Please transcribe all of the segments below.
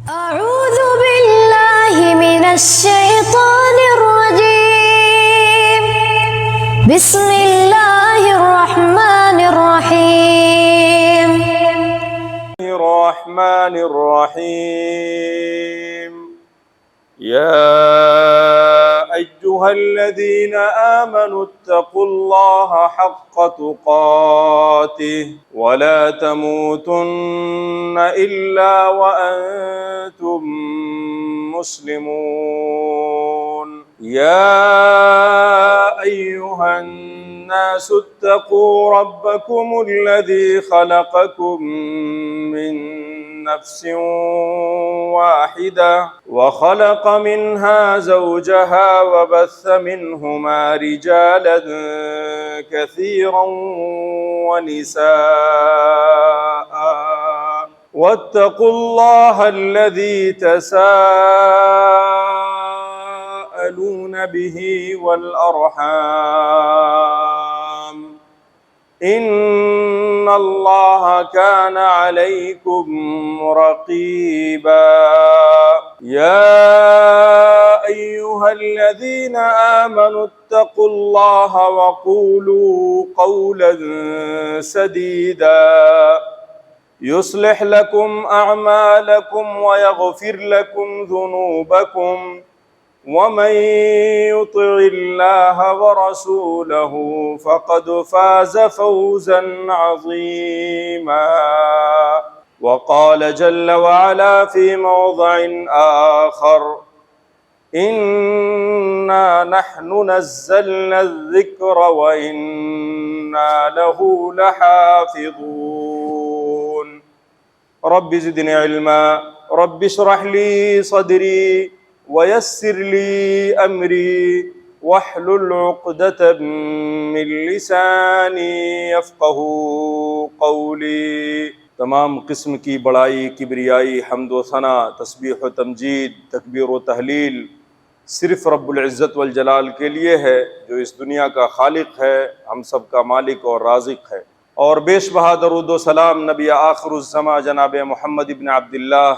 أعوذ بالله من الشيطان الرجيم. بسم الله الرحمن الرحيم. يا أيها الذين آمنوا اتقوا الله حق تقاته ولا تموتن إلا وأنتم مسلمون. يا أيها الناس اتقوا ربكم الذي خلقكم من نفس واحدة وخلق منها زوجها وبث منهما رجالا كثيرا ونساء واتقوا الله الذي تساءلون به والأرحام إن الله كان عليكم رقيبا. يا أيها الذين آمنوا اتقوا الله وقولوا قولا سديدا يصلح لكم أعمالكم ويغفر لكم ذنوبكم ومن يطع الله ورسوله فقد فاز فوزا عظيما. وقال جل وعلا في موضع آخر إنا نحن نزلنا الذكر وإنا له لحافظون. رب زدني علما رب اشرح لي صدري ويسر لي أمري واحلل عقدة من لساني يفقهوا قولي. تمام قسم کی بڑائی، کبریائی، حمد و ثنا، تسبیح و تمجید، تکبیر و تحلیل صرف رب العزت والجلال کے لیے ہے، جو اس دنیا کا خالق ہے، ہم سب کا مالک اور رازق ہے. اور بیش بہا درود و سلام نبی آخر الزماں جناب محمد ابن عبداللہ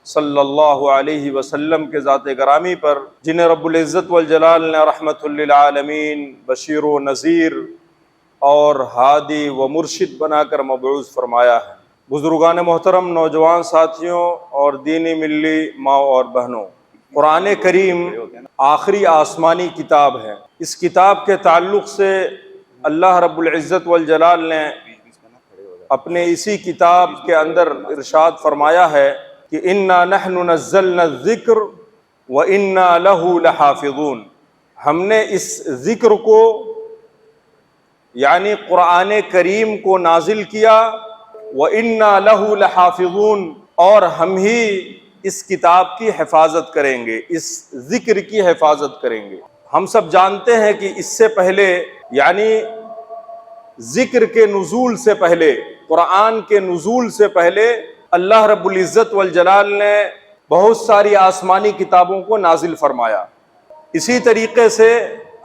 صلی اللہ علیہ وسلم کے ذات گرامی پر، جنہیں رب العزت والجلال نے رحمت للعالمین، بشیر و نذیر اور ہادی و مرشد بنا کر مبعوث فرمایا ہے. بزرگان محترم، نوجوان ساتھیوں اور دینی ملی ماں اور بہنوں، قرآن کریم آخری آسمانی کتاب ہے. اس کتاب کے تعلق سے اللہ رب العزت والجلال نے اپنے اسی کتاب کے اندر ارشاد فرمایا ہے کہ انا نحن نزلنا الذکر وانا له لحافظون. ہم نے اس ذکر کو یعنی قرآن کریم کو نازل کیا، وانا له لحافظون، اور ہم ہی اس کتاب کی حفاظت کریں گے، اس ذکر کی حفاظت کریں گے. ہم سب جانتے ہیں کہ اس سے پہلے یعنی ذکر کے نزول سے پہلے، قرآن کے نزول سے پہلے اللہ رب العزت والجلال نے بہت ساری آسمانی کتابوں کو نازل فرمایا. اسی طریقے سے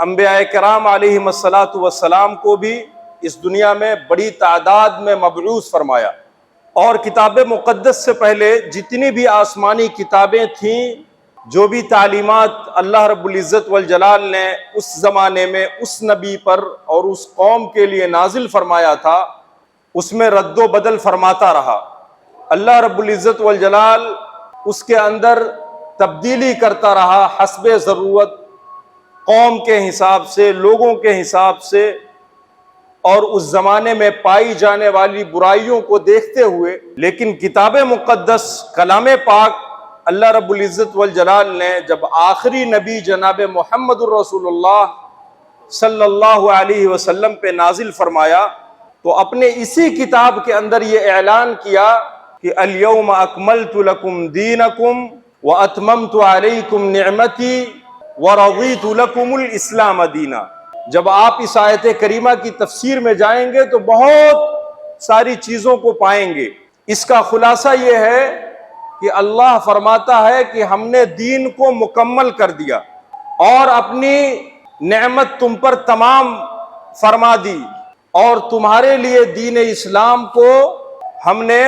انبیاء کرام علیہم الصلاۃ والسلام کو بھی اس دنیا میں بڑی تعداد میں مبعوث فرمایا. اور کتاب مقدس سے پہلے جتنی بھی آسمانی کتابیں تھیں، جو بھی تعلیمات اللہ رب العزت والجلال نے اس زمانے میں اس نبی پر اور اس قوم کے لیے نازل فرمایا تھا، اس میں رد و بدل فرماتا رہا. اللہ رب العزت والجلال اس کے اندر تبدیلی کرتا رہا حسب ضرورت، قوم کے حساب سے، لوگوں کے حساب سے، اور اس زمانے میں پائی جانے والی برائیوں کو دیکھتے ہوئے. لیکن کتاب مقدس، کلام پاک، اللہ رب العزت والجلال نے جب آخری نبی جناب محمد الرسول اللہ صلی اللہ علیہ وسلم پہ نازل فرمایا تو اپنے اسی کتاب کے اندر یہ اعلان کیا کہ الیوم اکملت لکم دینکم واتممت علیکم نعمتی ورضیت لکم الاسلام دینا. جب آپ اس آیت کریمہ کی تفسیر میں جائیں گے تو بہت ساری چیزوں کو پائیں گے. اس کا خلاصہ یہ ہے کہ اللہ فرماتا ہے کہ ہم نے دین کو مکمل کر دیا اور اپنی نعمت تم پر تمام فرما دی، اور تمہارے لیے دین اسلام کو ہم نے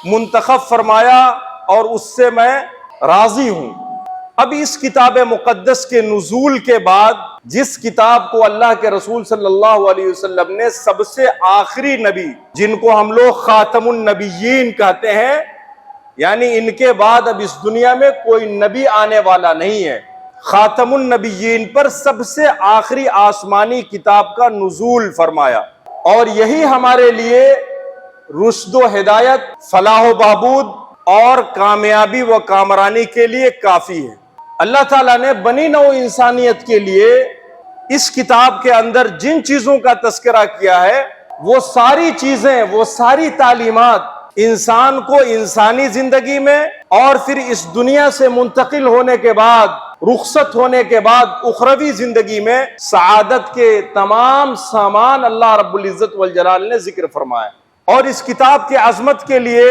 منتخب فرمایا اور اس سے میں راضی ہوں۔ اب اس کتاب مقدس کے نزول کے بعد جس کتاب کو اللہ کے رسول صلی اللہ علیہ وسلم نے سب سے آخری نبی، جن کو ہم لوگ خاتم النبیین کہتے ہیں، یعنی ان کے بعد اب اس دنیا میں کوئی نبی آنے والا نہیں ہے، خاتم النبیین پر سب سے آخری آسمانی کتاب کا نزول فرمایا، اور یہی ہمارے لیے رشد و ہدایت، فلاح و بہبود اور کامیابی و کامرانی کے لیے کافی ہے۔ اللہ تعالیٰ نے بنی نوع انسانیت کے لیے اس کتاب کے اندر جن چیزوں کا تذکرہ کیا ہے، وہ ساری چیزیں، وہ ساری تعلیمات انسان کو انسانی زندگی میں اور پھر اس دنیا سے منتقل ہونے کے بعد، رخصت ہونے کے بعد اخروی زندگی میں سعادت کے تمام سامان اللہ رب العزت والجلال نے ذکر فرمایا۔ اور اس کتاب کی عظمت کے لیے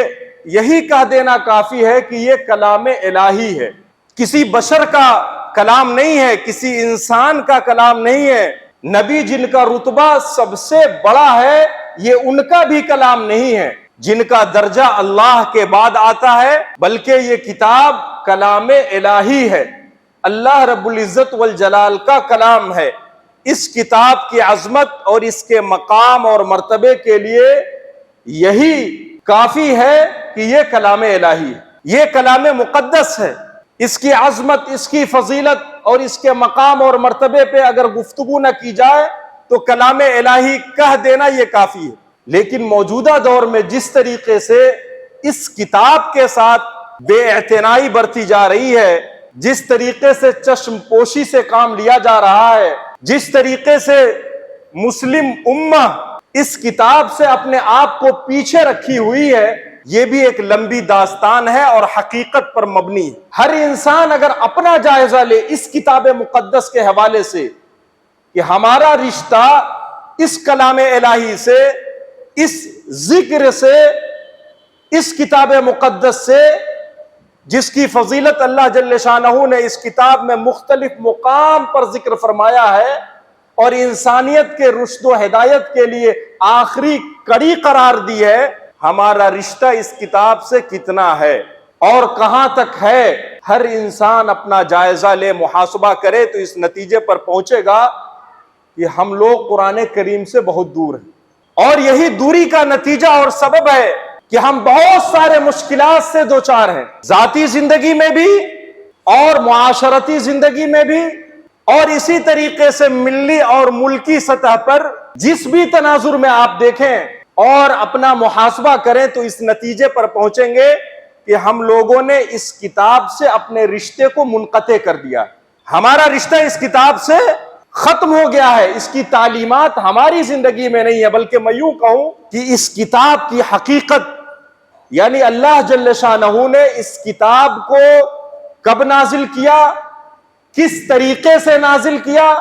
یہی کہہ دینا کافی ہے کہ یہ کلام الہی ہے، کسی بشر کا کلام نہیں ہے، کسی انسان کا کلام نہیں ہے۔ نبی جن کا رتبہ سب سے بڑا ہے، یہ ان کا بھی کلام نہیں ہے، جن کا درجہ اللہ کے بعد آتا ہے، بلکہ یہ کتاب کلام الہی ہے، اللہ رب العزت والجلال کا کلام ہے۔ اس کتاب کی عظمت اور اس کے مقام اور مرتبے کے لیے یہی کافی ہے کہ یہ کلام الہی ہے، یہ کلام مقدس ہے۔ اس کی عظمت، اس کی فضیلت اور اس کے مقام اور مرتبے پہ اگر گفتگو نہ کی جائے تو کلام الہی کہہ دینا یہ کافی ہے۔ لیکن موجودہ دور میں جس طریقے سے اس کتاب کے ساتھ بے اعتنائی برتی جا رہی ہے، جس طریقے سے چشم پوشی سے کام لیا جا رہا ہے، جس طریقے سے مسلم امہ اس کتاب سے اپنے آپ کو پیچھے رکھی ہوئی ہے، یہ بھی ایک لمبی داستان ہے اور حقیقت پر مبنی ہے۔ ہر انسان اگر اپنا جائزہ لے اس کتاب مقدس کے حوالے سے کہ ہمارا رشتہ اس کلام الہی سے، اس ذکر سے، اس کتاب مقدس سے، جس کی فضیلت اللہ جل شانہ نے اس کتاب میں مختلف مقام پر ذکر فرمایا ہے اور انسانیت کے رشد و ہدایت کے لیے آخری کڑی قرار دی ہے، ہمارا رشتہ اس کتاب سے کتنا ہے اور کہاں تک ہے۔ ہر انسان اپنا جائزہ لے، محاسبہ کرے تو اس نتیجے پر پہنچے گا کہ ہم لوگ قرآن کریم سے بہت دور ہیں، اور یہی دوری کا نتیجہ اور سبب ہے کہ ہم بہت سارے مشکلات سے دوچار ہیں، ذاتی زندگی میں بھی اور معاشرتی زندگی میں بھی، اور اسی طریقے سے ملی اور ملکی سطح پر جس بھی تناظر میں آپ دیکھیں اور اپنا محاسبہ کریں تو اس نتیجے پر پہنچیں گے کہ ہم لوگوں نے اس کتاب سے اپنے رشتے کو منقطع کر دیا، ہمارا رشتہ اس کتاب سے ختم ہو گیا ہے، اس کی تعلیمات ہماری زندگی میں نہیں ہے، بلکہ میں یوں کہوں کہ اس کتاب کی حقیقت، یعنی اللہ جل شانہ نے اس کتاب کو کب نازل کیا، کس طریقے سے نازل کیا،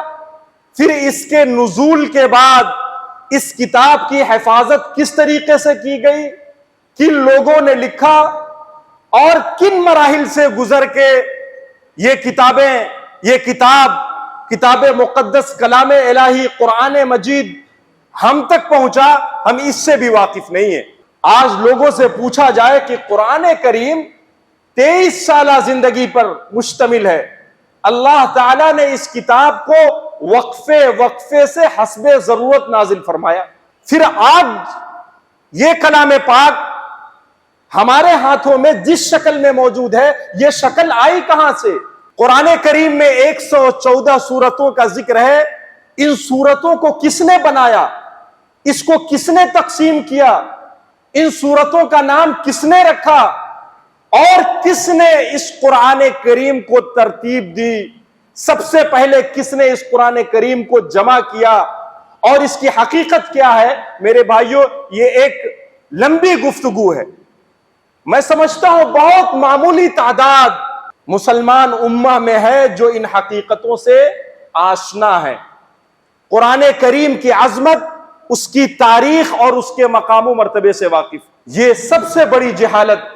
پھر اس کے نزول کے بعد اس کتاب کی حفاظت کس طریقے سے کی گئی، کن لوگوں نے لکھا اور کن مراحل سے گزر کے یہ کتاب مقدس کلام الہی قرآن مجید ہم تک پہنچا، ہم اس سے بھی واقف نہیں ہیں۔ آج لوگوں سے پوچھا جائے کہ قرآن کریم 23 سالہ زندگی پر مشتمل ہے، اللہ تعالیٰ نے اس کتاب کو وقفے سے حسب ضرورت نازل فرمایا، پھر آج یہ کلام پاک ہمارے ہاتھوں میں جس شکل میں موجود ہے، یہ شکل آئی کہاں سے؟ قرآن کریم میں 114 سورتوں کا ذکر ہے، ان سورتوں کو کس نے بنایا، اس کو کس نے تقسیم کیا، ان سورتوں کا نام کس نے رکھا، اور کس نے اس قرآن کریم کو ترتیب دی، سب سے پہلے کس نے اس قرآن کریم کو جمع کیا، اور اس کی حقیقت کیا ہے؟ میرے بھائیوں، یہ ایک لمبی گفتگو ہے۔ میں سمجھتا ہوں بہت معمولی تعداد مسلمان امہ میں ہے جو ان حقیقتوں سے آشنا ہے۔ قرآن کریم کی عظمت، اس کی تاریخ اور اس کے مقام و مرتبے سے واقف۔ یہ سب سے بڑی جہالت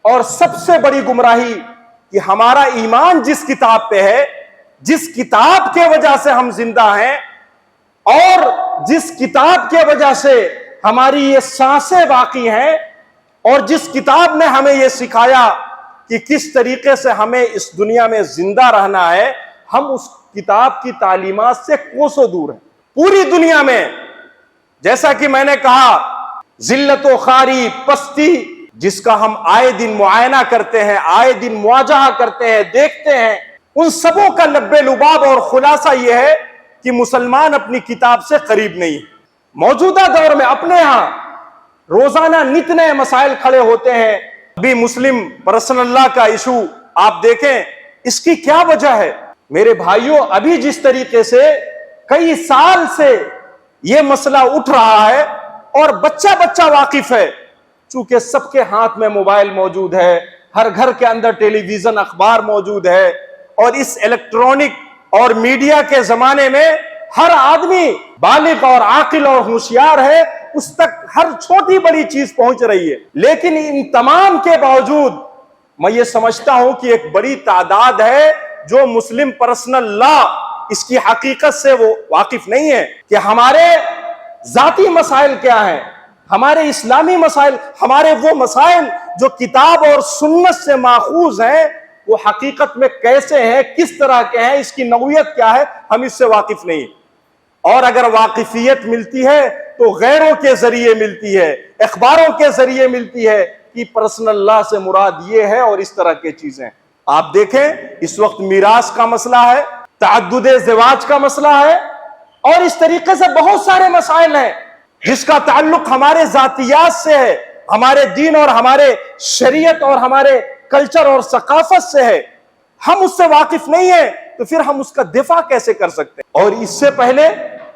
اور سب سے بڑی گمراہی کہ ہمارا ایمان جس کتاب پہ ہے، جس کتاب کے وجہ سے ہم زندہ ہیں، اور جس کتاب کے وجہ سے ہماری یہ سانسیں باقی ہیں، اور جس کتاب نے ہمیں یہ سکھایا کہ کس طریقے سے ہمیں اس دنیا میں زندہ رہنا ہے، ہم اس کتاب کی تعلیمات سے کوسوں دور ہیں۔ پوری دنیا میں جیسا کہ میں نے کہا ذلت و خواری، پستی، جس کا ہم آئے دن معائنہ کرتے ہیں، آئے دن مواجہہ کرتے ہیں، دیکھتے ہیں، ان سبوں کا لب لباب اور خلاصہ یہ ہے کہ مسلمان اپنی کتاب سے قریب نہیں۔ موجودہ دور میں اپنے ہاں روزانہ نت نئے مسائل کھڑے ہوتے ہیں۔ ابھی مسلم پرسنل لا کا ایشو آپ دیکھیں، اس کی کیا وجہ ہے میرے بھائیوں؟ ابھی جس طریقے سے کئی سال سے یہ مسئلہ اٹھ رہا ہے اور بچہ بچہ واقف ہے، چونکہ سب کے ہاتھ میں موبائل موجود ہے، ہر گھر کے اندر ٹیلی ویژن، اخبار موجود ہے، اور اس الیکٹرانک اور میڈیا کے زمانے میں ہر آدمی بالغ اور عاقل اور ہوشیار ہے، اس تک ہر چھوٹی بڑی چیز پہنچ رہی ہے۔ لیکن ان تمام کے باوجود میں یہ سمجھتا ہوں کہ ایک بڑی تعداد ہے جو مسلم پرسنل لا اس کی حقیقت سے وہ واقف نہیں ہے کہ ہمارے ذاتی مسائل کیا ہیں، ہمارے اسلامی مسائل، ہمارے وہ مسائل جو کتاب اور سنت سے ماخوذ ہیں، وہ حقیقت میں کیسے ہیں، کس طرح کے ہیں، اس کی نوعیت کیا ہے، ہم اس سے واقف نہیں۔ اور اگر واقفیت ملتی ہے تو غیروں کے ذریعے ملتی ہے، اخباروں کے ذریعے ملتی ہے کہ پرسنل لا سے مراد یہ ہے اور اس طرح کی چیزیں۔ آپ دیکھیں اس وقت میراث کا مسئلہ ہے، تعدد زواج کا مسئلہ ہے، اور اس طریقے سے بہت سارے مسائل ہیں جس کا تعلق ہمارے ذاتیات سے ہے، ہمارے دین اور ہمارے شریعت اور ہمارے کلچر اور ثقافت سے ہے۔ ہم اس سے واقف نہیں ہیں تو پھر ہم اس کا دفاع کیسے کر سکتے ہیں؟ اور اس سے پہلے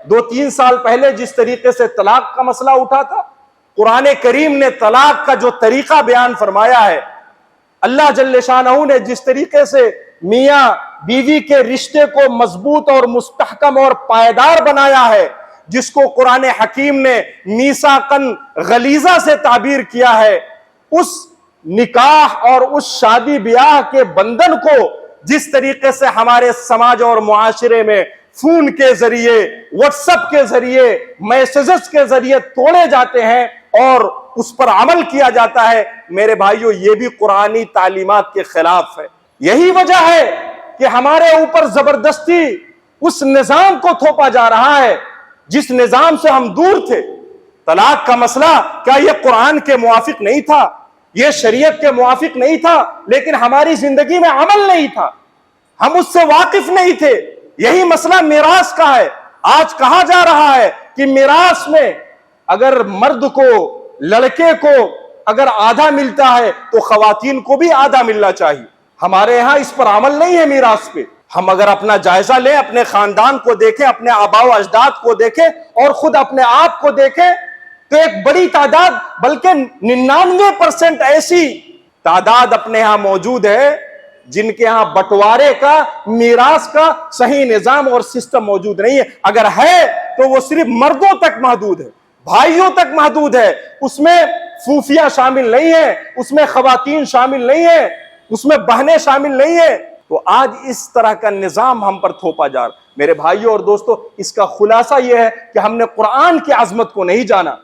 2-3 سال پہلے جس طریقے سے طلاق کا مسئلہ اٹھا تھا، قرآن کریم نے طلاق کا جو طریقہ بیان فرمایا ہے، اللہ جل شانہ نے جس طریقے سے میاں بیوی کے رشتے کو مضبوط اور مستحکم اور پائیدار بنایا ہے، جس کو قرآن حکیم نے میثاقاً غلیظہ سے تعبیر کیا ہے، اس نکاح اور اس شادی بیاہ کے بندھن کو جس طریقے سے ہمارے سماج اور معاشرے میں فون کے ذریعے، واٹس ایپ کے ذریعے، میسیجز کے ذریعے توڑے جاتے ہیں اور اس پر عمل کیا جاتا ہے، میرے بھائیوں یہ بھی قرآنی تعلیمات کے خلاف ہے۔ یہی وجہ ہے کہ ہمارے اوپر زبردستی اس نظام کو تھوپا جا رہا ہے جس نظام سے ہم دور تھے۔ طلاق کا مسئلہ کیا یہ قرآن کے موافق نہیں تھا، یہ شریعت کے موافق نہیں تھا، لیکن ہماری زندگی میں عمل نہیں تھا، ہم اس سے واقف نہیں تھے۔ یہی مسئلہ میراث کا ہے۔ آج کہا جا رہا ہے کہ میراث میں اگر مرد کو، لڑکے کو اگر آدھا ملتا ہے تو خواتین کو بھی آدھا ملنا چاہیے۔ ہمارے ہاں اس پر عمل نہیں ہے میراث پہ۔ ہم اگر اپنا جائزہ لیں، اپنے خاندان کو دیکھیں، اپنے آباء و اجداد کو دیکھیں اور خود اپنے آپ کو دیکھیں تو ایک بڑی تعداد، بلکہ 99% ایسی تعداد اپنے ہاں موجود ہے جن کے ہاں بٹوارے کا، میراث کا صحیح نظام اور سسٹم موجود نہیں ہے۔ اگر ہے تو وہ صرف مردوں تک محدود ہے، بھائیوں تک محدود ہے، اس میں پھوپھیاں شامل نہیں ہیں، اس میں خواتین شامل نہیں ہیں، اس میں بہنیں شامل نہیں ہیں۔ تو آج اس طرح کا نظام ہم پر تھوپا جا رہا۔ میرے بھائیوں اور دوستو، اس کا خلاصہ یہ ہے کہ ہم نے قرآن کی عظمت کو نہیں جانا،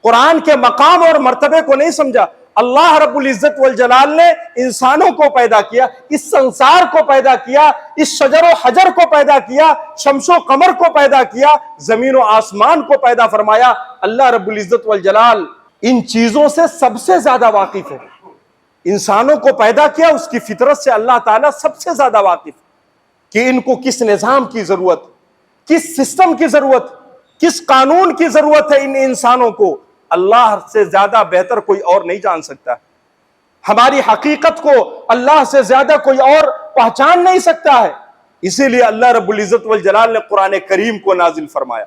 قرآن کے مقام اور مرتبے کو نہیں سمجھا۔ اللہ رب العزت والجلال نے انسانوں کو پیدا کیا، اس سنسار کو پیدا کیا، اس شجر و حجر کو پیدا کیا، شمس و قمر کو پیدا کیا، زمین و آسمان کو پیدا فرمایا۔ اللہ رب العزت والجلال ان چیزوں سے سب سے زیادہ واقف ہے۔ انسانوں کو پیدا کیا، اس کی فطرت سے اللہ تعالیٰ سب سے زیادہ واقف کہ ان کو کس نظام کی ضرورت، کس سسٹم کی ضرورت، کس قانون کی ضرورت ہے۔ ان انسانوں کو اللہ سے زیادہ بہتر کوئی اور نہیں جان سکتا۔ ہماری حقیقت کو اللہ سے زیادہ کوئی اور پہچان نہیں سکتا ہے۔ اسی لیے اللہ رب العزت والجلال نے قرآن کریم کو نازل فرمایا۔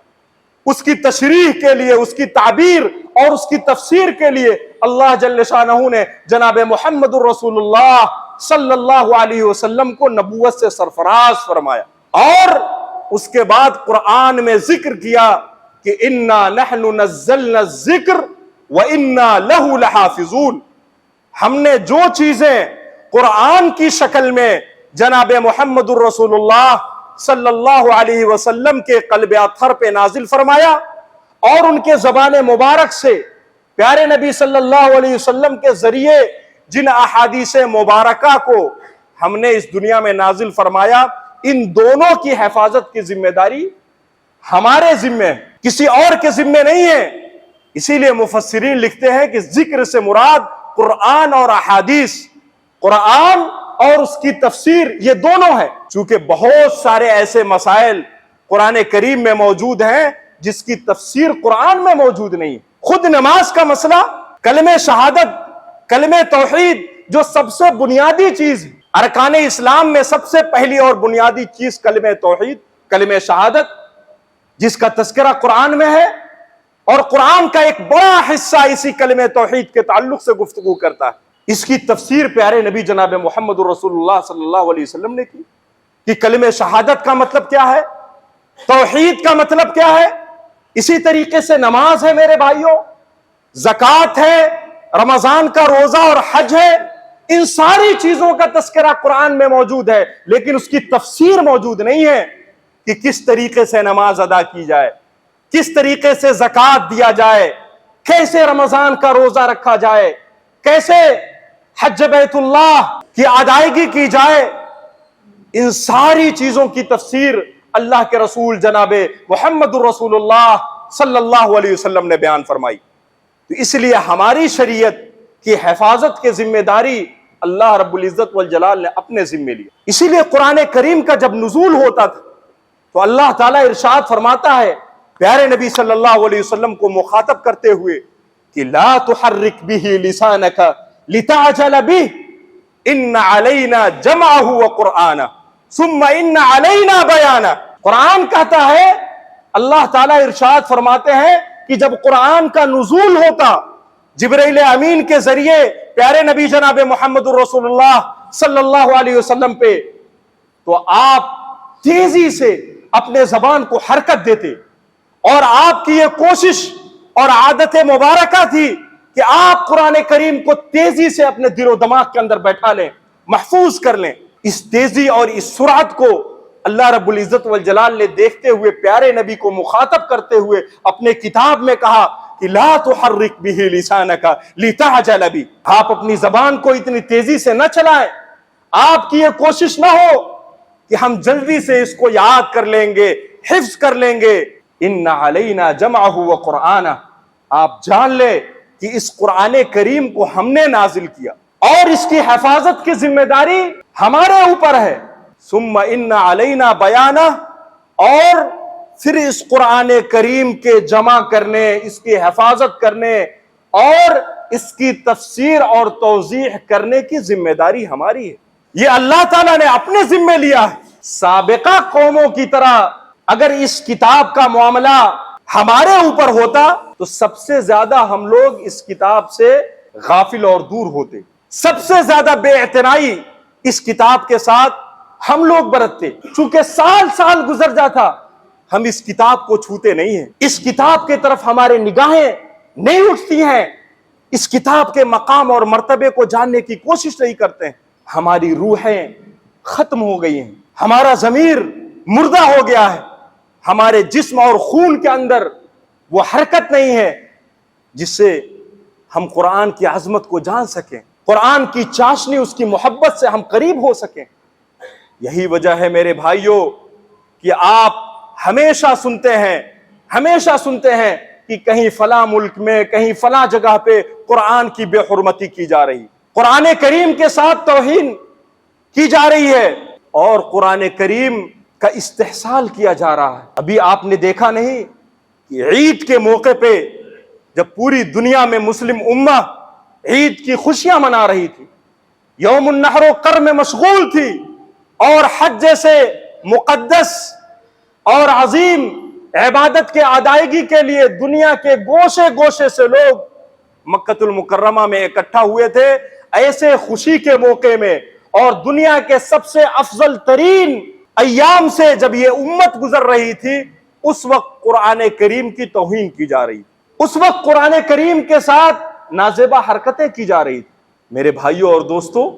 اس کی تشریح کے لیے، اس کی تعبیر اور اس کی تفسیر کے لیے اللہ جل شانہ نے جناب محمد الرسول اللہ صلی اللہ علیہ وسلم کو نبوت سے سرفراز فرمایا، اور اس کے بعد قرآن میں ذکر کیا کہ انا نحن نزلنا الذکر وانا لہ لحافظون۔ ہم نے جو چیزیں قرآن کی شکل میں جناب محمد الرسول اللہ صلی اللہ علیہ وسلم کے قلب اطہر پہ نازل فرمایا اور ان کے زبان مبارک سے پیارے نبی صلی اللہ علیہ وسلم کے ذریعے جن احادیث مبارکہ کو ہم نے اس دنیا میں نازل فرمایا، ان دونوں کی حفاظت کی ذمہ داری ہمارے ذمہ ہے، کسی اور کے ذمہ نہیں ہے۔ اسی لیے مفسرین لکھتے ہیں کہ ذکر سے مراد قرآن اور احادیث، قرآن اور اس کی تفسیر، یہ دونوں ہے۔ چونکہ بہت سارے ایسے مسائل قرآن کریم میں موجود ہیں جس کی تفسیر قرآن میں موجود نہیں۔ خود نماز کا مسئلہ، کلمہ شہادت، کلمہ توحید، جو سب سے بنیادی چیز ہے، ارکان اسلام میں سب سے پہلی اور بنیادی چیز کلمہ توحید، کلمہ شہادت، جس کا تذکرہ قرآن میں ہے، اور قرآن کا ایک بڑا حصہ اسی کلمہ توحید کے تعلق سے گفتگو کرتا ہے۔ اس کی تفسیر پیارے نبی جناب محمد رسول اللہ صلی اللہ علیہ وسلم نے کی کہ کلمہ شہادت کا مطلب کیا ہے، توحید کا مطلب کیا ہے۔ اسی طریقے سے نماز ہے میرے بھائیوں، زکوٰۃ ہے، رمضان کا روزہ اور حج ہے، ان ساری چیزوں کا تذکرہ قرآن میں موجود ہے، لیکن اس کی تفسیر موجود نہیں ہے کہ کس طریقے سے نماز ادا کی جائے، کس طریقے سے زکوٰۃ دیا جائے، کیسے رمضان کا روزہ رکھا جائے، کیسے حج بیت اللہ کی ادائیگی کی جائے۔ ان ساری چیزوں کی تفسیر اللہ کے رسول جناب محمد الرسول اللہ صلی اللہ علیہ وسلم نے بیان فرمائی۔ تو اس لیے ہماری شریعت کی حفاظت کی ذمہ داری اللہ رب العزت والجلال نے اپنے ذمہ لی۔ اسی لیے قرآن کریم کا جب نزول ہوتا تھا تو اللہ تعالیٰ ارشاد فرماتا ہے پیارے نبی صلی اللہ علیہ وسلم کو مخاطب کرتے ہوئے کہ لا تحرک به لسانک لتعجل به ان علینا جمعہ وقرآنہ ثم ان علینا بیانہ۔ قرآن کہتا ہے، اللہ تعالیٰ ارشاد فرماتے ہیں کہ جب قرآن کا نزول ہوتا جبرائیل امین کے ذریعے پیارے نبی جناب محمد الرسول اللہ صلی اللہ علیہ وسلم پہ، تو آپ تیزی سے اپنے زبان کو حرکت دیتے، اور آپ کی یہ کوشش اور عادت مبارکہ تھی کہ آپ قرآن کریم کو تیزی سے اپنے دل و دماغ کے اندر بیٹھا لیں، محفوظ کر لیں۔ اس تیزی اور اس سرعت کو اللہ رب العزت والجلال نے دیکھتے ہوئے پیارے نبی کو مخاطب کرتے ہوئے اپنے کتاب میں کہا کہ لا تحرک به لسانک لتعجل به، آپ اپنی زبان کو اتنی تیزی سے نہ چلائیں، آپ کی یہ کوشش نہ ہو کہ ہم جلدی سے اس کو یاد کر لیں گے، حفظ کر لیں گے۔ ان علینا جمعہ وقرآنہ، آپ جان لیں کہ اس قرآن کریم کو ہم نے نازل کیا اور اس کی حفاظت کی ذمہ داری ہمارے اوپر ہے۔ ثم ان علینا بیانہ، اور پھر اس قرآن کریم کے جمع کرنے، اس کی حفاظت کرنے اور اس کی تفسیر اور توضیح کرنے کی ذمہ داری ہماری ہے۔ یہ اللہ تعالیٰ نے اپنے ذمہ لیا ہے۔ سابقہ قوموں کی طرح اگر اس کتاب کا معاملہ ہمارے اوپر ہوتا تو سب سے زیادہ ہم لوگ اس کتاب سے غافل اور دور ہوتے، سب سے زیادہ بے اعتنائی اس کتاب کے ساتھ ہم لوگ برتتے۔ چونکہ سال سال گزر جاتا، ہم اس کتاب کو چھوتے نہیں ہیں، اس کتاب کے طرف ہمارے نگاہیں نہیں اٹھتی ہیں، اس کتاب کے مقام اور مرتبے کو جاننے کی کوشش نہیں کرتے ہیں۔ ہماری روحیں ختم ہو گئی ہیں، ہمارا ضمیر مردہ ہو گیا ہے، ہمارے جسم اور خون کے اندر وہ حرکت نہیں ہے جس سے ہم قرآن کی عظمت کو جان سکیں، قرآن کی چاشنی، اس کی محبت سے ہم قریب ہو سکیں۔ یہی وجہ ہے میرے بھائیوں کہ آپ ہمیشہ سنتے ہیں کہ کہیں فلاں ملک میں، کہیں فلاں جگہ پہ قرآن کی بے حرمتی کی جا رہی، قرآن کریم کے ساتھ توہین کی جا رہی ہے اور قرآن کریم کا استحصال کیا جا رہا ہے۔ ابھی آپ نے دیکھا نہیں کہ عید کے موقع پہ جب پوری دنیا میں مسلم امہ عید کی خوشیاں منا رہی تھی، یوم النحر و کر میں مشغول تھی، اور حج جیسے مقدس اور عظیم عبادت کے ادائیگی کے لیے دنیا کے گوشے گوشے سے لوگ مکہ المکرمہ میں اکٹھا ہوئے تھے، ایسے خوشی کے موقع میں اور دنیا کے سب سے افضل ترین ایام سے جب یہ امت گزر رہی تھی، اس وقت قرآن کریم کی توہین کی جا رہی، اس وقت قرآن کریم کے ساتھ نازیبہ حرکتیں کی جا رہی تھی۔ میرے بھائیوں اور دوستوں،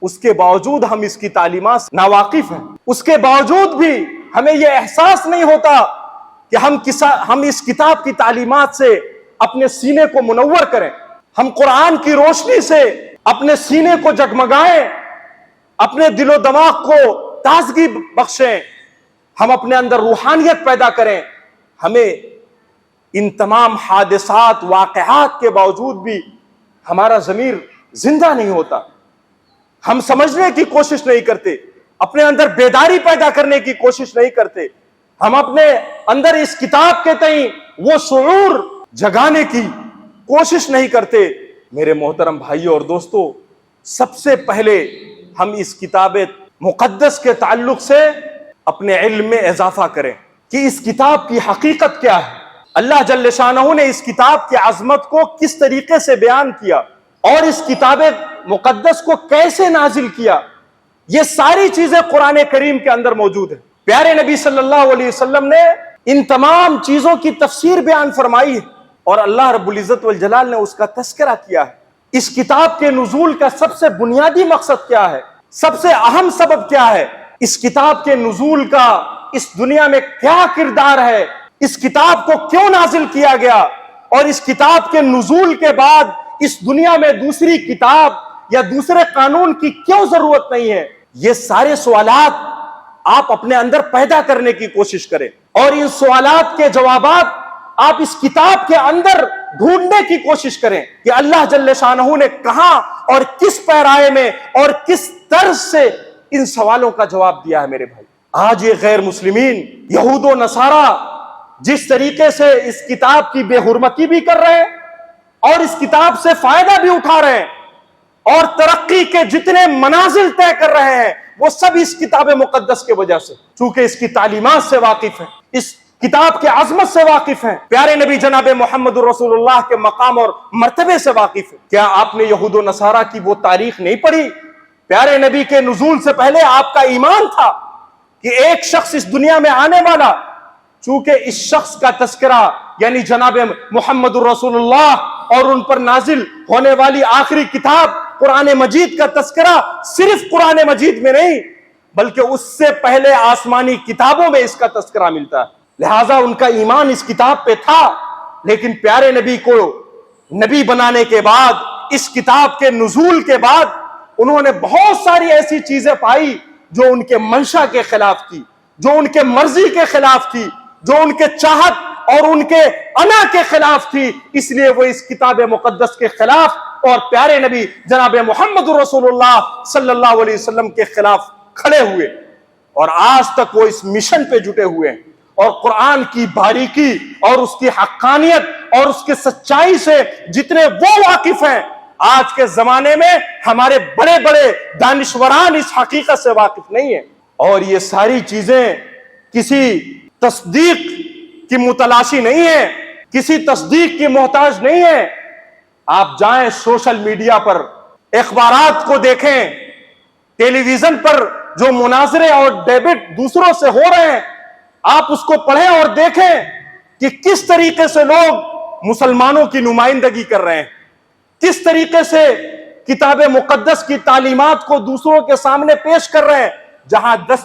اس کے باوجود ہم اس کی تعلیمات سے ناواقف ہیں، اس کے باوجود بھی ہمیں یہ احساس نہیں ہوتا کہ ہم اس کتاب کی تعلیمات سے اپنے سینے کو منور کریں، ہم قرآن کی روشنی سے اپنے سینے کو جگمگائیں، اپنے دل و دماغ کو تازگی بخشیں، ہم اپنے اندر روحانیت پیدا کریں۔ ہمیں ان تمام حادثات واقعات کے باوجود بھی ہمارا ضمیر زندہ نہیں ہوتا، ہم سمجھنے کی کوشش نہیں کرتے، اپنے اندر بیداری پیدا کرنے کی کوشش نہیں کرتے، ہم اپنے اندر اس کتاب کے تئیں وہ شعور جگانے کی کوشش نہیں کرتے۔ میرے محترم بھائیوں اور دوستو، سب سے پہلے ہم اس کتاب مقدس کے تعلق سے اپنے علم میں اضافہ کریں کہ اس کتاب کی حقیقت کیا ہے، اللہ جل شانہ نے اس کتاب کی عظمت کو کس طریقے سے بیان کیا اور اس کتاب مقدس کو کیسے نازل کیا، یہ ساری چیزیں قرآن کریم کے اندر موجود ہیں۔ پیارے نبی صلی اللہ علیہ وسلم نے ان تمام چیزوں کی تفسیر بیان فرمائی ہے اور اللہ رب العزت والجلال نے اس کا تذکرہ کیا ہے۔ اس کتاب کے نزول کا سب سے بنیادی مقصد کیا ہے، سب سے اہم سبب کیا ہے، اس کتاب کے نزول کا اس دنیا میں کیا کردار ہے، اس کتاب کو کیوں نازل کیا گیا، اور اس کتاب کے نزول کے بعد اس دنیا میں دوسری کتاب یا دوسرے قانون کی کیوں ضرورت نہیں ہے، یہ سارے سوالات آپ اپنے اندر پیدا کرنے کی کوشش کریں، اور ان سوالات کے جوابات آپ اس کتاب کے اندر ڈھونڈنے کی کوشش کریں کہ اللہ جل شانہ نے کہاں اور کس پیرائے میں اور کس طرز سے ان سوالوں کا جواب دیا ہے۔ میرے بھائی، آج یہ غیر مسلمین یہود و نصارہ جس طریقے سے اس کتاب کی بے حرمتی بھی کر رہے ہیں اور اس کتاب سے فائدہ بھی اٹھا رہے ہیں اور ترقی کے جتنے منازل طے کر رہے ہیں، وہ سب اس کتاب مقدس کے وجہ سے، چونکہ اس کی تعلیمات سے واقف ہیں، اس کتاب کے عظمت سے واقف ہیں، پیارے نبی جناب محمد رسول اللہ کے مقام اور مرتبے سے واقف ہیں۔ کیا آپ نے یہود و نصارہ کی وہ تاریخ نہیں پڑھی؟ پیارے نبی کے نزول سے پہلے آپ کا ایمان تھا کہ ایک شخص اس دنیا میں آنے والا، چونکہ اس شخص کا تذکرہ یعنی جناب محمد رسول اللہ اور ان پر نازل ہونے والی آخری کتاب قرآن مجید کا تذکرہ صرف قرآن مجید میں نہیں بلکہ اس سے پہلے آسمانی کتابوں میں اس کا تذکرہ ملتا ہے، لہٰذا ان کا ایمان اس کتاب پہ تھا۔ لیکن پیارے نبی کو نبی بنانے کے بعد، اس کتاب کے نزول کے بعد، انہوں نے بہت ساری ایسی چیزیں پائی جو ان کے منشا کے خلاف تھی، جو ان کے مرضی کے خلاف تھی، جو ان کے چاہت اور ان کے انا کے خلاف تھی، اس لیے وہ اس کتاب مقدس کے خلاف اور پیارے نبی جناب محمد رسول اللہ صلی اللہ علیہ وسلم کے خلاف کھڑے ہوئے، اور آج تک وہ اس مشن پہ جٹے ہوئے ہیں، اور قرآن کی باریکی اور اس کی حقانیت اور اس کی سچائی سے جتنے وہ واقف ہیں، آج کے زمانے میں ہمارے بڑے بڑے دانشوران اس حقیقت سے واقف نہیں ہیں۔ اور یہ ساری چیزیں کسی تصدیق کی متلاشی نہیں ہے، کسی تصدیق کی محتاج نہیں ہے۔ آپ جائیں سوشل میڈیا پر، اخبارات کو دیکھیں، ٹیلی ویژن پر جو مناظرے اور ڈیبیٹ دوسروں سے ہو رہے ہیں، آپ اس کو پڑھیں اور دیکھیں کہ کس طریقے سے لوگ مسلمانوں کی نمائندگی کر رہے ہیں، کس طریقے سے کتاب مقدس کی تعلیمات کو دوسروں کے سامنے پیش کر رہے ہیں۔ جہاں 10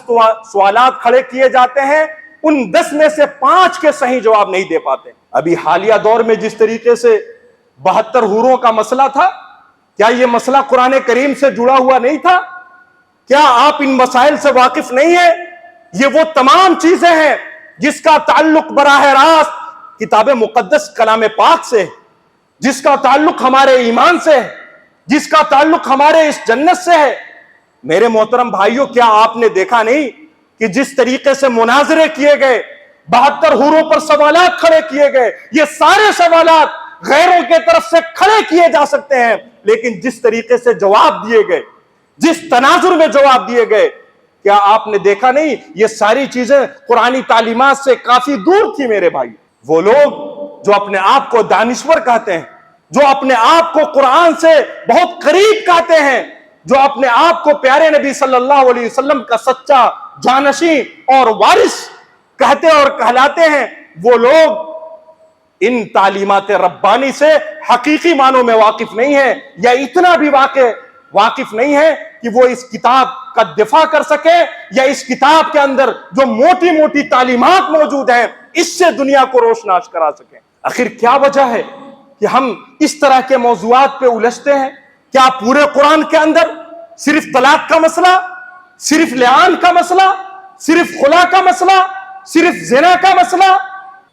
سوالات کھڑے کیے جاتے ہیں، ان 10 میں سے 5 کے صحیح جواب نہیں دے پاتے۔ ابھی حالیہ دور میں جس طریقے سے 72 حوروں کا مسئلہ تھا، کیا یہ مسئلہ قرآن کریم سے جڑا ہوا نہیں تھا؟ کیا آپ ان مسائل سے واقف نہیں ہیں؟ یہ وہ تمام چیزیں ہیں جس کا تعلق براہ راست کتاب مقدس کلام پاک سے ہے، جس کا تعلق ہمارے ایمان سے ہے، جس کا تعلق ہمارے اس جنت سے ہے۔ میرے محترم بھائیوں، کیا آپ نے دیکھا نہیں کہ جس طریقے سے مناظرے کیے گئے، 72 حوروں پر سوالات کھڑے کیے گئے، یہ سارے سوالات غیروں کے طرف سے کھڑے کیے جا سکتے ہیں، لیکن جس طریقے سے جواب دیے گئے، جس تناظر میں جواب دیے گئے، کیا آپ نے دیکھا نہیں یہ ساری چیزیں قرآنی تعلیمات سے کافی دور تھی؟ میرے بھائی، وہ لوگ جو اپنے آپ کو دانشور کہتے ہیں، جو اپنے آپ کو قرآن سے بہت قریب کہتے ہیں، جو اپنے آپ کو پیارے نبی صلی اللہ علیہ وسلم کا سچا جانشین اور وارث کہتے اور کہلاتے ہیں، وہ لوگ ان تعلیمات ربانی سے حقیقی معنوں میں واقف نہیں ہیں، یا اتنا بھی واقف نہیں ہے کہ وہ اس کتاب کا دفاع کر سکے، یا اس کتاب کے اندر جو موٹی موٹی تعلیمات موجود ہیں اس سے دنیا کو روشناس کرا سکیں۔ آخر کیا وجہ ہے کہ ہم اس طرح کے موضوعات پہ الجھتے ہیں؟ کیا پورے قرآن کے اندر صرف طلاق کا مسئلہ، صرف لعان کا مسئلہ، صرف خلا کا مسئلہ، صرف زنا کا مسئلہ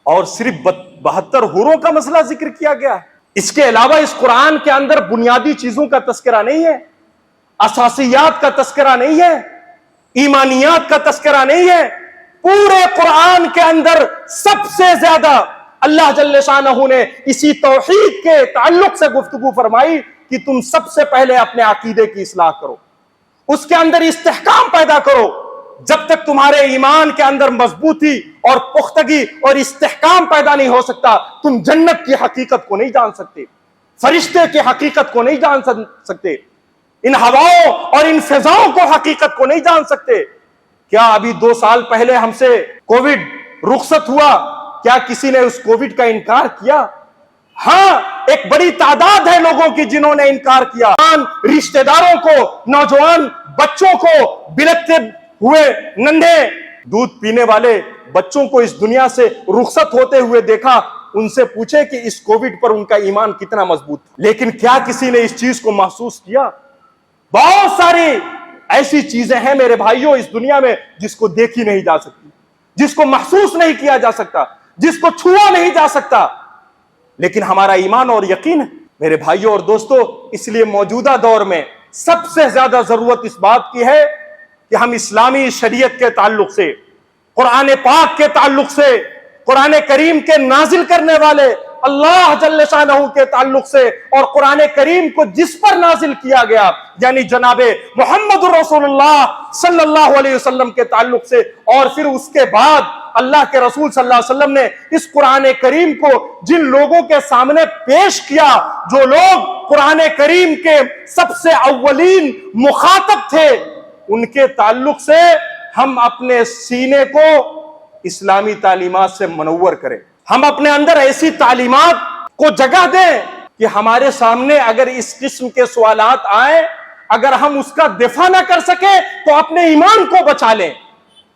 اور صرف 72 حوروں کا مسئلہ ذکر کیا گیا ہے؟ اس کے علاوہ اس قرآن کے اندر بنیادی چیزوں کا تذکرہ نہیں ہے، اساسیات کا تذکرہ نہیں ہے، ایمانیات کا تذکرہ نہیں ہے۔ پورے قرآن کے اندر سب سے زیادہ اللہ جل شانہ نے اسی توحید کے تعلق سے گفتگو فرمائی کہ تم سب سے پہلے اپنے عقیدے کی اصلاح کرو، اس کے اندر استحکام پیدا کرو۔ جب تک تمہارے ایمان کے اندر مضبوطی اور پختگی اور استحکام پیدا نہیں ہو سکتا، تم جنت کی حقیقت کو نہیں جان سکتے، فرشتے کی حقیقت کو نہیں جان سکتے، ان ہواؤں اور ان فضاؤں کو حقیقت کو نہیں جان سکتے۔ کیا ابھی 2 سال پہلے ہم سے کووڈ رخصت ہوا، کیا کسی نے اس کووڈ کا انکار کیا؟ ہاں، ایک بڑی تعداد ہے لوگوں کی جنہوں نے انکار کیا۔ رشتہ داروں کو، نوجوان بچوں کو، بلکتے ہوئے ننھے دودھ پینے والے بچوں کو اس دنیا سے رخصت ہوتے ہوئے دیکھا، ان سے پوچھے کہ اس کووڈ پر ان کا ایمان کتنا مضبوط تھا، لیکن کیا کسی نے اس چیز کو محسوس کیا؟ بہت ساری ایسی چیزیں ہیں میرے بھائیوں اس دنیا میں جس کو دیکھی نہیں جا سکتی، جس کو محسوس نہیں کیا جا سکتا، جس کو چھوا نہیں جا سکتا، لیکن ہمارا ایمان اور یقین ہے میرے بھائیوں اور دوستو۔ اس لیے موجودہ دور میں سب سے زیادہ ضرورت اس بات کی ہے کہ ہم اسلامی شریعت کے تعلق سے، قرآن پاک کے تعلق سے، قرآن کریم کے نازل کرنے والے اللہ جل شانہ کے تعلق سے اور قرآن کریم کو جس پر نازل کیا گیا یعنی جناب محمد رسول اللہ صلی اللہ علیہ وسلم کے تعلق سے، اور پھر اس کے بعد اللہ کے رسول صلی اللہ علیہ وسلم نے اس قرآن کریم کو جن لوگوں کے سامنے پیش کیا، جو لوگ قرآن کریم کے سب سے اولین مخاطب تھے، ان کے تعلق سے ہم اپنے سینے کو اسلامی تعلیمات سے منور کریں، ہم اپنے اندر ایسی تعلیمات کو جگہ دیں کہ ہمارے سامنے اگر اس قسم کے سوالات آئیں، اگر ہم اس کا دفاع نہ کر سکیں تو اپنے ایمان کو بچا لیں۔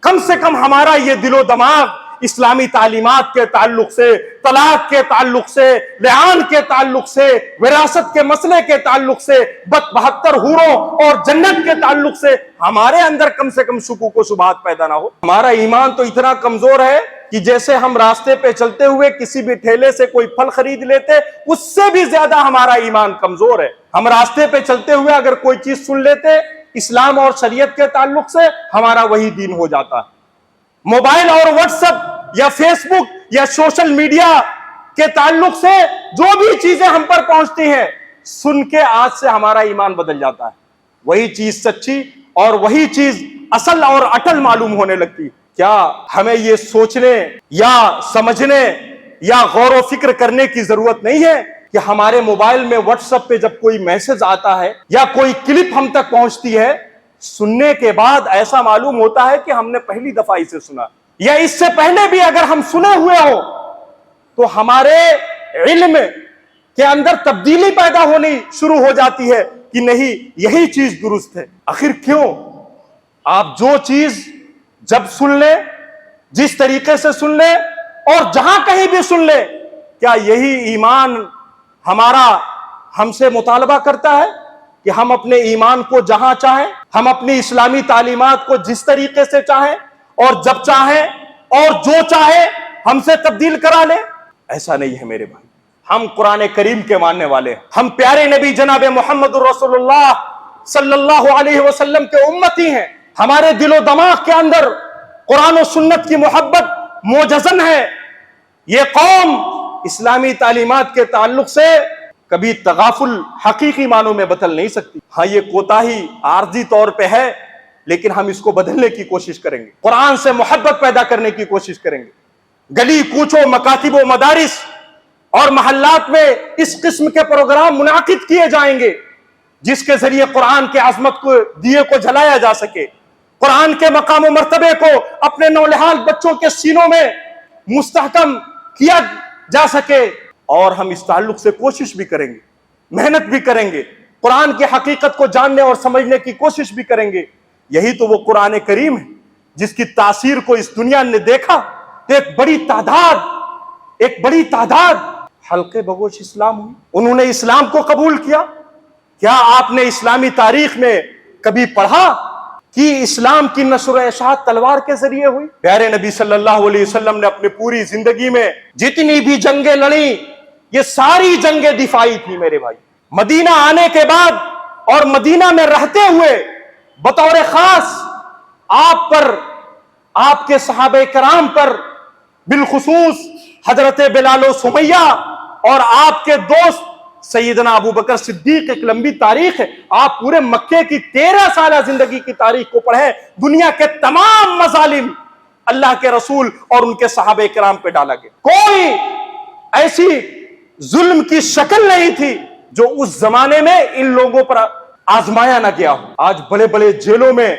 کم سے کم ہمارا یہ دل و دماغ اسلامی تعلیمات کے تعلق سے، طلاق کے تعلق سے، لعان کے تعلق سے، وراثت کے مسئلے کے تعلق سے، 72 حوروں اور جنت کے تعلق سے ہمارے اندر کم سے کم شکوک و شبہات پیدا نہ ہو۔ ہمارا ایمان تو اتنا کمزور ہے کہ جیسے ہم راستے پہ چلتے ہوئے کسی بھی ٹھیلے سے کوئی پھل خرید لیتے، اس سے بھی زیادہ ہمارا ایمان کمزور ہے۔ ہم راستے پہ چلتے ہوئے اگر کوئی چیز سن لیتے اسلام اور شریعت کے تعلق سے، ہمارا وہی دین ہو جاتا ہے۔ موبائل اور واٹس ایپ یا فیس بک یا سوشل میڈیا کے تعلق سے جو بھی چیزیں ہم پر پہنچتی ہیں، سن کے آج سے ہمارا ایمان بدل جاتا ہے، وہی چیز سچی اور وہی چیز اصل اور اٹل معلوم ہونے لگتی۔ کیا ہمیں یہ سوچنے یا سمجھنے یا غور و فکر کرنے کی ضرورت نہیں ہے کہ ہمارے موبائل میں واٹس ایپ پہ جب کوئی میسج آتا ہے یا کوئی کلپ ہم تک پہنچتی ہے، سننے کے بعد ایسا معلوم ہوتا ہے کہ ہم نے پہلی دفعہ اسے سنا، یا اس سے پہلے بھی اگر ہم سنے ہوئے ہو تو ہمارے علم کے اندر تبدیلی پیدا ہونی شروع ہو جاتی ہے کہ نہیں، یہی چیز درست ہے۔ آخر کیوں؟ آپ جو چیز جب سن لیں، جس طریقے سے سن لیں اور جہاں کہیں بھی سن لیں، کیا یہی ایمان ہمارا ہم سے مطالبہ کرتا ہے کہ ہم اپنے ایمان کو جہاں چاہیں، ہم اپنی اسلامی تعلیمات کو جس طریقے سے چاہیں اور جب چاہیں اور جو چاہیں ہم سے تبدیل کرا لیں؟ ایسا نہیں ہے میرے بھائی۔ ہم قرآن کریم کے ماننے والے ہیں، ہم پیارے نبی جناب محمد رسول اللہ صلی اللہ علیہ وسلم کے امتی ہیں۔ ہمارے دل و دماغ کے اندر قرآن و سنت کی محبت موجزن ہے۔ یہ قوم اسلامی تعلیمات کے تعلق سے کبھی تغافل حقیقی معنوں میں بدل نہیں سکتی۔ ہاں، یہ کوتاہی عارضی طور پہ ہے، لیکن ہم اس کو بدلنے کی کوشش کریں گے، قرآن سے محبت پیدا کرنے کی کوشش کریں گے۔ گلی کوچوں، مکاتب و مدارس اور محلات میں اس قسم کے پروگرام منعقد کیے جائیں گے جس کے ذریعے قرآن کے عظمت کو، دیے کو جلایا جا سکے، قرآن کے مقام و مرتبے کو اپنے نولہال بچوں کے سینوں میں مستحکم کیا جا سکے، اور ہم اس تعلق سے کوشش بھی کریں گے، محنت بھی کریں گے، قرآن کی حقیقت کو جاننے اور سمجھنے کی کوشش بھی کریں گے۔ یہی تو وہ قرآن کریم ہے جس کی تاثیر کو اس دنیا نے دیکھا تو ایک بڑی تعداد حلقے بگوش اسلام ہوئی، انہوں نے اسلام کو قبول کیا۔ کیا آپ نے اسلامی تاریخ میں کبھی پڑھا کہ اسلام کی نشر و اشاعت تلوار کے ذریعے ہوئی؟ پیارے نبی صلی اللہ علیہ وسلم نے اپنی پوری زندگی میں جتنی بھی جنگیں لڑیں یہ ساری جنگیں دفاعی تھی میرے بھائی۔ مدینہ آنے کے بعد اور مدینہ میں رہتے ہوئے بطور خاص آپ پر، آپ کے صحابہ کرام پر، بالخصوص حضرت بلال و سمیہ اور آپ کے دوست سیدنا ابو بکر صدیق، ایک لمبی تاریخ ہے۔ آپ پورے مکے کی 13 سالہ زندگی کی تاریخ کو پڑھیں، دنیا کے تمام مظالم اللہ کے رسول اور ان کے صحابہ کرام پہ ڈالا گیا۔ کوئی ایسی ظلم کی شکل نہیں تھی جو اس زمانے میں ان لوگوں پر آزمایا نہ گیا ہو۔ آج بڑے بڑے جیلوں میں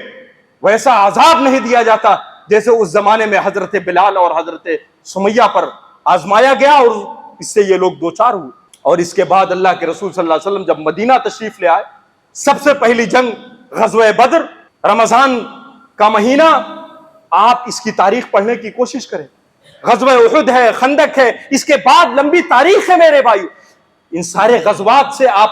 ویسا عذاب نہیں دیا جاتا جیسے اس زمانے میں حضرت بلال اور حضرت سمیہ پر آزمایا گیا، اور اس سے یہ لوگ دوچار ہوئے۔ اور اس کے بعد اللہ کے رسول صلی اللہ علیہ وسلم جب مدینہ تشریف لے آئے، سب سے پہلی جنگ غزوہ بدر، رمضان کا مہینہ، آپ اس کی تاریخ پڑھنے کی کوشش کریں۔ غزوہ احد ہے، خندق ہے، اس کے بعد لمبی تاریخ ہے میرے بھائی۔ ان سارے غزوات سے آپ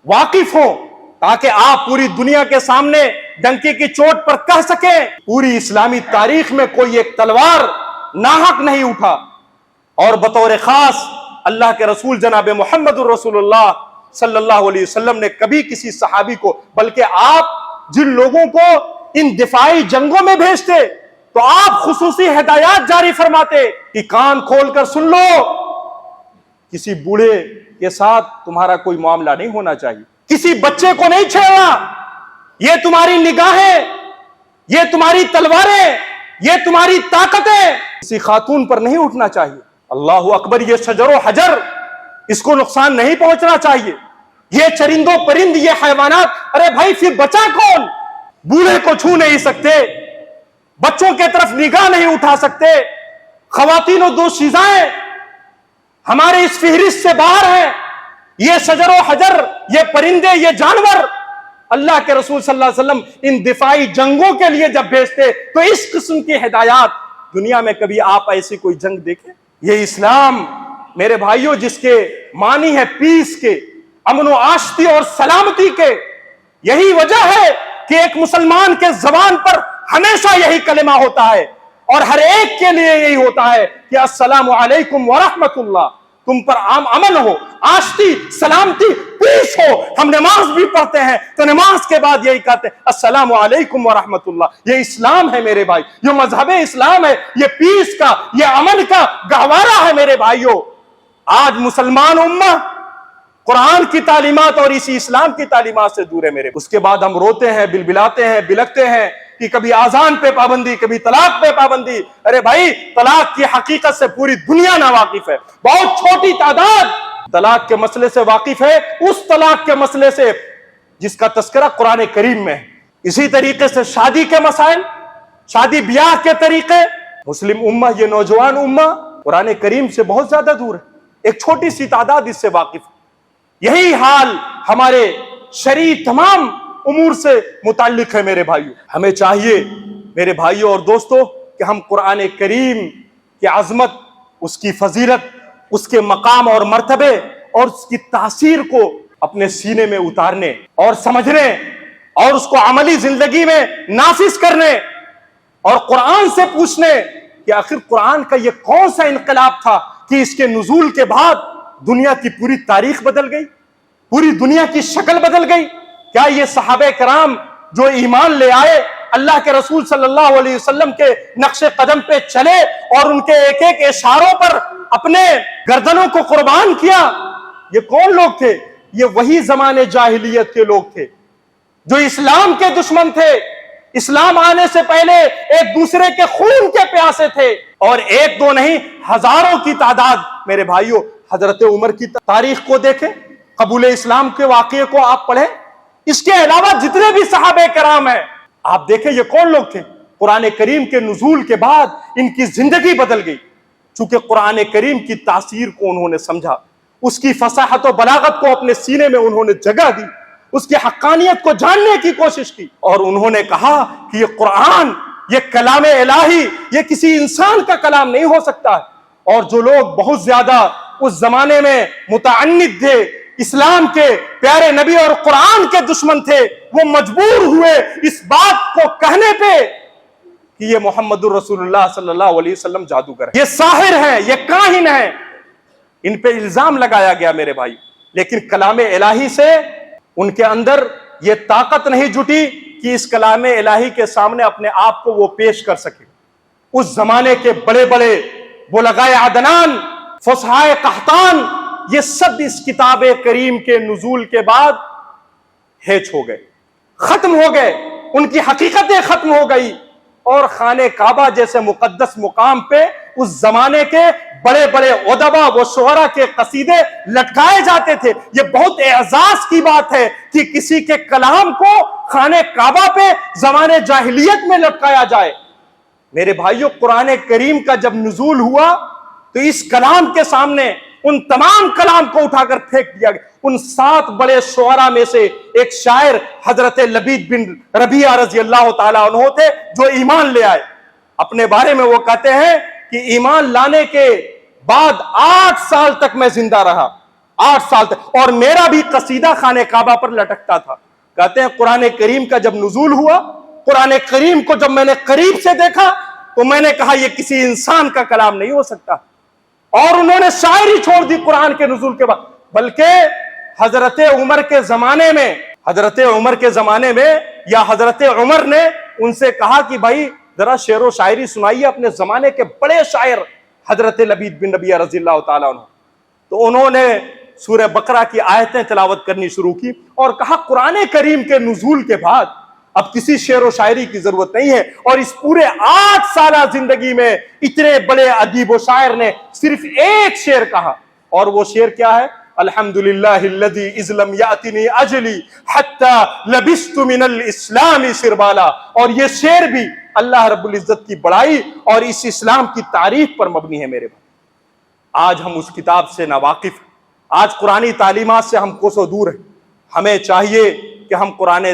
واقف ہوں تاکہ آپ پوری دنیا کے سامنے ڈنکے کی چوٹ پر کہہ سکیں پوری اسلامی تاریخ میں کوئی ایک تلوار ناحق نہیں اٹھا۔ اور بطور خاص اللہ کے رسول جناب محمد الرسول اللہ صلی اللہ علیہ وسلم نے کبھی کسی صحابی کو، بلکہ آپ جن لوگوں کو ان دفاعی جنگوں میں بھیجتے تو آپ خصوصی ہدایات جاری فرماتے کہ کان کھول کر سن لو، کسی بوڑھے کے ساتھ تمہارا کوئی معاملہ نہیں ہونا چاہیے، کسی بچے کو نہیں چھیڑنا، یہ تمہاری نگاہیں، یہ تمہاری تلواریں، یہ تمہاری طاقتیں کسی خاتون پر نہیں اٹھنا چاہیے۔ اللہ اکبر، یہ شجر و حجر، اس کو نقصان نہیں پہنچنا چاہیے، یہ چرند و پرند، یہ حیوانات، ارے بھائی پھر بچا کون؟ بوڑھے کو چھو نہیں سکتے، بچوں کے طرف نگاہ نہیں اٹھا سکتے، خواتین و دوشیزائیں ہمارے اس فہرست سے باہر ہیں۔ یہ شجر و حجر، یہ پرندے، یہ جانور، اللہ کے رسول صلی اللہ علیہ وسلم ان دفاعی جنگوں کے لیے جب بھیجتے تو اس قسم کی ہدایات، دنیا میں کبھی آپ ایسی کوئی جنگ دیکھیں؟ یہ اسلام میرے بھائیوں جس کے معنی ہے پیس کے، امن و آشتی اور سلامتی کے، یہی وجہ ہے کہ ایک مسلمان کے زبان پر ہمیشہ یہی کلمہ ہوتا ہے اور ہر ایک کے لیے یہی ہوتا ہے کہ السلام علیکم ورحمت اللہ، تم پر امن ہو، آشتی، سلامتی، پیس ہو۔ ہم نماز بھی پڑھتے ہیں تو نماز کے بعد یہی کہتے ہیں السلام علیکم ورحمت اللہ۔ یہ اسلام ہے میرے بھائی، یہ مذہب اسلام ہے، یہ پیس کا، یہ امن کا گہوارہ ہے میرے بھائیوں۔ آج مسلمان امہ قرآن کی تعلیمات اور اسی اسلام کی تعلیمات سے دور ہے میرے۔ اس کے بعد ہم روتے ہیں، بلبلاتے ہیں، بلکتے ہیں کہ کبھی آذان پہ پابندی، کبھی طلاق پہ پابندی۔ ارے بھائی، طلاق کی حقیقت سے پوری دنیا ناواقف ہے، بہت چھوٹی تعداد طلاق کے مسئلے سے واقف ہے، اس طلاق کے مسئلے سے جس کا تذکرہ قرآن کریم میں ہے۔ اسی طریقے سے شادی کے مسائل، شادی بیاہ کے طریقے، مسلم امہ، یہ نوجوان امہ قرآن کریم سے بہت زیادہ دور ہے، ایک چھوٹی سی تعداد اس سے واقف ہے۔ یہی حال ہمارے شرعی تمام امور سے متعلق ہے میرے بھائیوں۔ ہمیں چاہیے میرے بھائیوں اور دوستوں کہ ہم قرآن کریم کی عظمت، اس کی فضیلت، اس کے مقام اور مرتبے اور اس کی تاثیر کو اپنے سینے میں اتارنے اور سمجھنے اور اس کو عملی زندگی میں نافذ کرنے اور قرآن سے پوچھنے کہ آخر قرآن کا یہ کون سا انقلاب تھا کہ اس کے نزول کے بعد دنیا کی پوری تاریخ بدل گئی، پوری دنیا کی شکل بدل گئی۔ کیا یہ صحابہ کرام جو ایمان لے آئے، اللہ کے رسول صلی اللہ علیہ وسلم کے نقش قدم پہ چلے اور ان کے ایک ایک اشاروں پر اپنے گردنوں کو قربان کیا، یہ کون لوگ تھے؟ یہ وہی زمانے جاہلیت کے لوگ تھے جو اسلام کے دشمن تھے، اسلام آنے سے پہلے ایک دوسرے کے خون کے پیاسے تھے، اور ایک دو نہیں، ہزاروں کی تعداد میرے بھائیوں۔ حضرت عمر کی تاریخ کو دیکھیں، قبول اسلام کے واقعے کو آپ پڑھیں، اس کے علاوہ جتنے بھی صحابہ کرام ہیں آپ دیکھیں یہ کون لوگ تھے۔ قرآن کریم کے نزول کے بعد ان کی زندگی بدل گئی، چونکہ قرآن کریم کی تاثیر کو انہوں نے سمجھا، اس کی فصاحت و بلاغت کو اپنے سینے میں انہوں نے جگہ دی، اس کی حقانیت کو جاننے کی کوشش کی، اور انہوں نے کہا کہ یہ قرآن، یہ کلام الہی، یہ کسی انسان کا کلام نہیں ہو سکتا ہے۔ اور جو لوگ بہت زیادہ اس زمانے میں متعنت تھے، اسلام کے پیارے نبی اور قرآن کے دشمن تھے، وہ مجبور ہوئے اس بات کو کہنے پہ کہ یہ محمد الرسول اللہ صلی اللہ علیہ وسلم جادوگر ہے، یہ ساحر ہیں، یہ کاہن ہیں، ان پہ الزام لگایا گیا میرے بھائی۔ لیکن کلام الہی سے ان کے اندر یہ طاقت نہیں جٹی کہ اس کلام الہی کے سامنے اپنے آپ کو وہ پیش کر سکے۔ اس زمانے کے بڑے بڑے بلغائے عدنان، فصحائے قحطان، یہ سب اس کتاب کریم کے نزول کے بعد ہیچ ہو گئے، ختم ہو گئے، ان کی حقیقتیں ختم ہو گئی، اور خانہ کعبہ جیسے مقدس مقام پہ اس زمانے کے بڑے بڑے ادبا و شعراء کے قصیدے لٹکائے جاتے تھے۔ یہ بہت اعزاز کی بات ہے کہ کسی کے کلام کو خانہ کعبہ پہ زمانے جاہلیت میں لٹکایا جائے۔ میرے بھائیوں، قرآن کریم کا جب نزول ہوا تو اس کلام کے سامنے ان تمام کلام کو اٹھا کر پھینک دیا گیا۔ ان 7 بڑے شعراء میں سے ایک شاعر حضرت لبید بن ربیعہ رضی اللہ تعالیٰ عنہ تھے، جو ایمان لے آئے۔ اپنے بارے میں وہ کہتے ہیں کہ ایمان لانے کے بعد 8 سال تک میں زندہ رہا، 8 سال تک، اور میرا بھی قصیدہ خانہ کعبہ پر لٹکتا تھا۔ کہتے ہیں قرآن کریم کا جب نزول ہوا، قرآن کریم کو جب میں نے قریب سے دیکھا تو میں نے کہا یہ کسی انسان کا کلام نہیں ہو سکتا، اور انہوں نے شاعری چھوڑ دی قرآن کے نزول کے بعد۔ بلکہ حضرت عمر کے زمانے میں یا حضرت عمر نے ان سے کہا کہ بھائی ذرا شعر و شاعری سنائیے اپنے زمانے کے بڑے شاعر حضرت لبید بن ربیعہ رضی اللہ تعالیٰ عنہ۔ تو انہوں نے سورہ بقرہ کی آیتیں تلاوت کرنی شروع کی اور کہا قرآن کریم کے نزول کے بعد اب کسی شعر و شاعری کی ضرورت نہیں ہے۔ اور اس پورے 8 سالہ زندگی میں اتنے بڑے ادیب و شاعر نے صرف ایک شعر کہا، اور وہ شعر کیا ہے؟ الحمدللہ الذی اذ لم یأتنی اجلی حتی لبست من الاسلام سربالا۔ اور یہ شعر بھی اللہ رب العزت کی بڑائی اور اس اسلام کی تعریف پر مبنی ہے میرے بھائی۔ آج ہم اس کتاب سے ناواقف ہیں، آج قرآنی تعلیمات سے ہم کوسوں دور ہیں۔ ہمیں چاہیے کہ ہم قرآن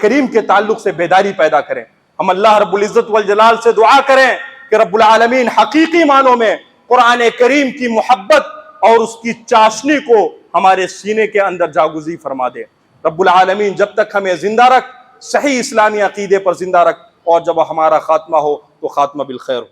کریم کے تعلق سے بیداری پیدا کریں۔ ہم اللہ رب العزت والجلال سے دعا کریں کہ رب العالمین حقیقی معنوں میں قرآن کریم کی محبت اور اس کی چاشنی کو ہمارے سینے کے اندر جاگزی فرما دے۔ رب العالمین جب تک ہمیں زندہ رکھ، صحیح اسلامی عقیدے پر زندہ رکھ، اور جب ہمارا خاتمہ ہو تو خاتمہ بالخیر ہو۔